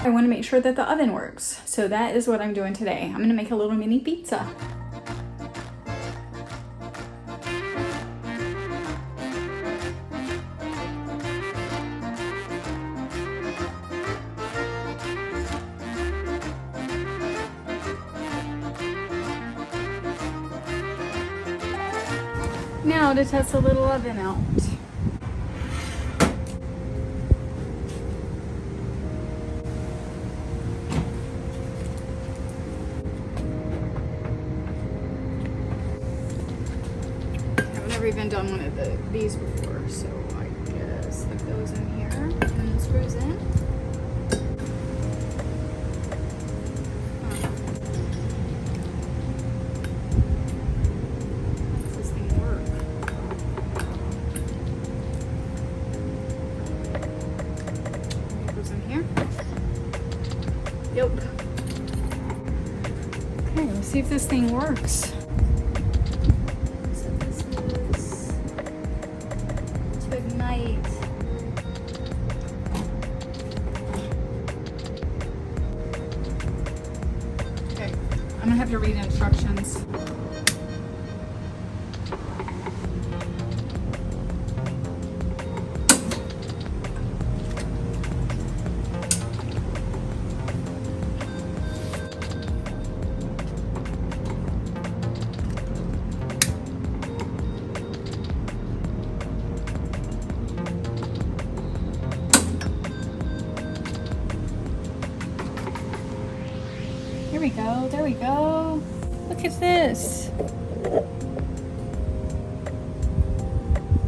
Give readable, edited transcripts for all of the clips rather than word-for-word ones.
I want to make sure that the oven works. So that is what I'm doing today. I'm going to make a little mini pizza. Now to test the little oven out. I've never even done one of these before, so I guess it goes in here and then screws in. Yep. Okay, let's see if this thing works. So this is to ignite. Okay, I'm gonna have to read instructions. There we go, there we go. Look at this.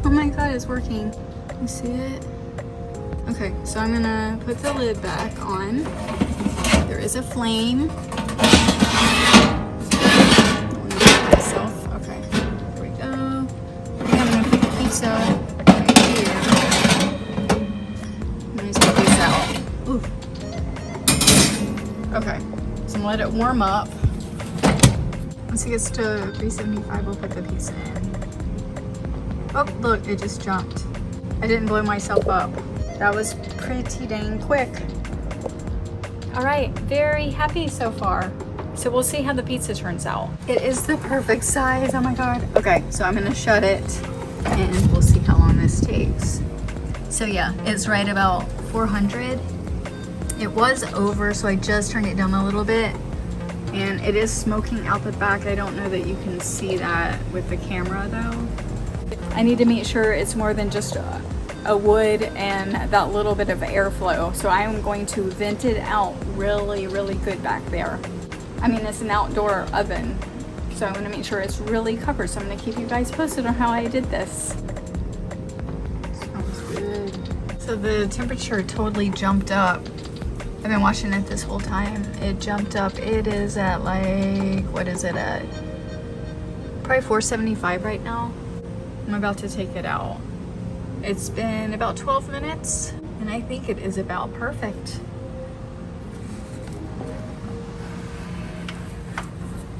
Oh my God, it's working. You see it? Okay, so I'm gonna put the lid back on. There is a flame. Myself. Okay, there we go. I think I'm gonna put the pizza right here. I'm gonna take this out. Ooh. Okay. So I'm gonna let it warm up. Once it gets to 375, we'll put the pizza in. Oh, look, it just jumped. I didn't blow myself up. That was pretty dang quick. All right, very happy so far. So we'll see how the pizza turns out. It is the perfect size, oh my God. Okay, so I'm gonna shut it and we'll see how long this takes. So yeah, it's right about 400. It was over, so I just turned it down a little bit, and it is smoking out the back. I don't know that you can see that with the camera though. I need to make sure it's more than just a wood and that little bit of airflow. So I am going to vent it out really, really good back there. I mean, it's an outdoor oven, so I'm gonna make sure it's really covered. So I'm gonna keep you guys posted on how I did this. Smells good. So the temperature totally jumped up. I've been watching it this whole time. It jumped up. It is at like, what is it at? Probably 475 right now. I'm about to take it out. It's been about 12 minutes and I think it is about perfect.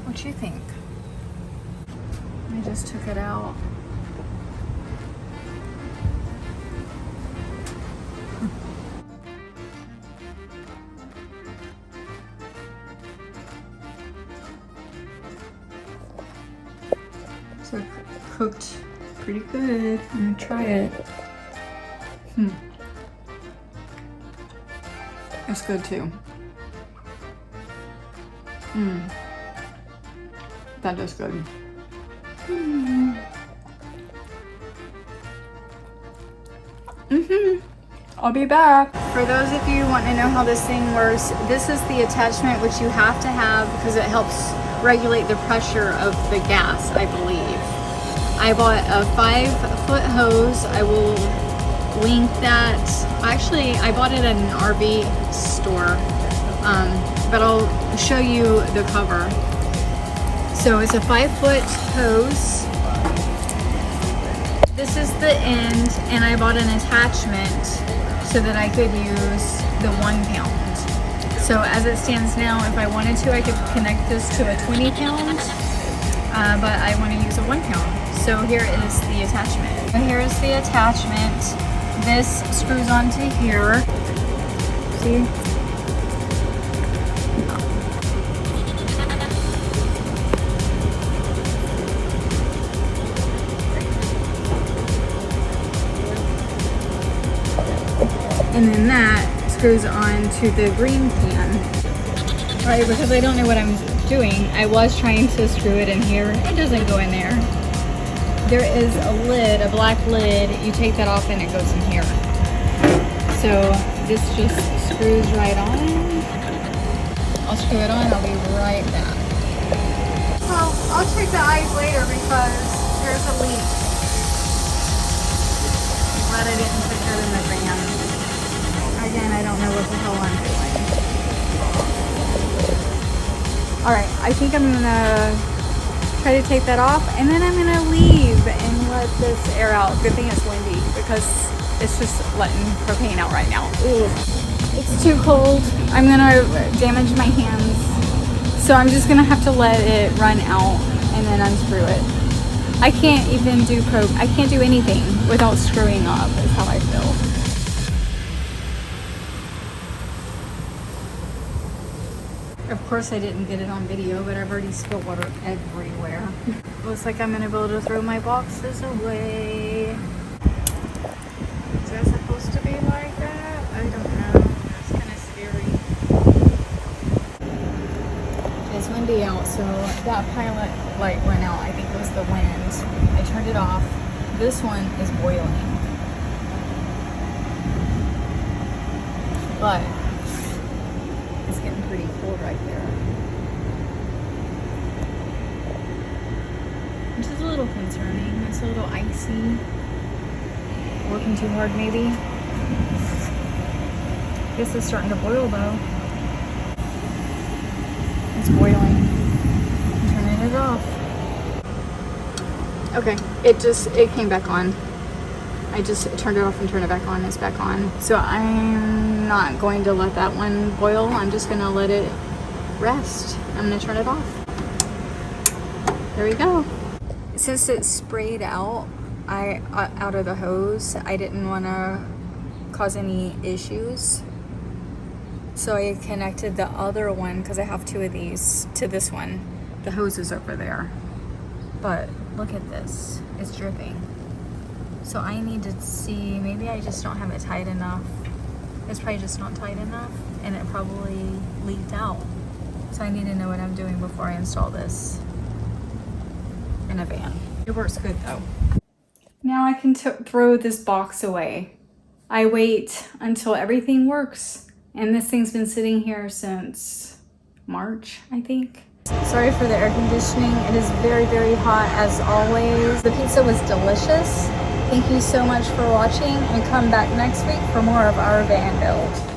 What you think? I just took it out. So cooked pretty good. I'm gonna try it. It's good too. That is good. I'll be back. For those of you who want to know how this thing works, this is the attachment which you have to have because it helps regulate the pressure of the gas, I believe. I bought a 5-foot hose. I will link that. Actually, I bought it at an RV store, but I'll show you the cover. So it's a 5-foot hose. This is the end, and I bought an attachment so that I could use the 1 pound. So as it stands now, if I wanted to, I could connect this to a 20 pound, but I want to use a 1 pound. So here is the attachment. And here is the attachment. This screws onto here. See? And then that screws on to the green can. Right, because I don't know what I'm doing. I was trying to screw it in here. It doesn't go in there. There is a lid, a black lid. You take that off and it goes in here. So this just screws right on. I'll screw it on, I'll be right back. Well, I'll check the eyes later because there's a leak. Glad I didn't put that in the RAM. Again, I don't know what the hell I'm doing. Alright, I think I'm gonna try to take that off and then I'm gonna leave and let this air out. Good thing it's windy because it's just letting propane out right now. Ugh. It's too cold. I'm gonna damage my hands. So I'm just gonna have to let it run out and then unscrew it. I can't even do I can't do anything without screwing up is how I feel. Of course I didn't get it on video, but I've already spilled water everywhere. Looks like I'm gonna be able to throw my boxes away. Is that supposed to be like that? I don't know. It's kind of scary. It's windy out, so that pilot light went out. I think it was the wind. I turned it off. This one is boiling. But it's getting pretty cold right there. Which is a little concerning. It's a little icy. Working too hard maybe. Guess it's starting to boil though. It's boiling. I'm turning it off. Okay, it came back on. I just turned it off and turned it back on. It's back on. So I'm not going to let that one boil. I'm just gonna let it rest. I'm gonna turn it off. There we go. Since it sprayed out, out of the hose, I didn't want to cause any issues. So I connected the other one, because I have two of these, to this one. The hose is over there. But look at this. It's dripping. So I need to see, maybe I just don't have it tight enough. It's probably just not tight enough, and it probably leaked out. So I need to know what I'm doing before I install this in a van. It works good though. Now I can throw this box away. I wait until everything works. And this thing's been sitting here since March, I think. Sorry for the air conditioning. It is very, very hot as always. The pizza was delicious. Thank you so much for watching, and come back next week for more of our van build.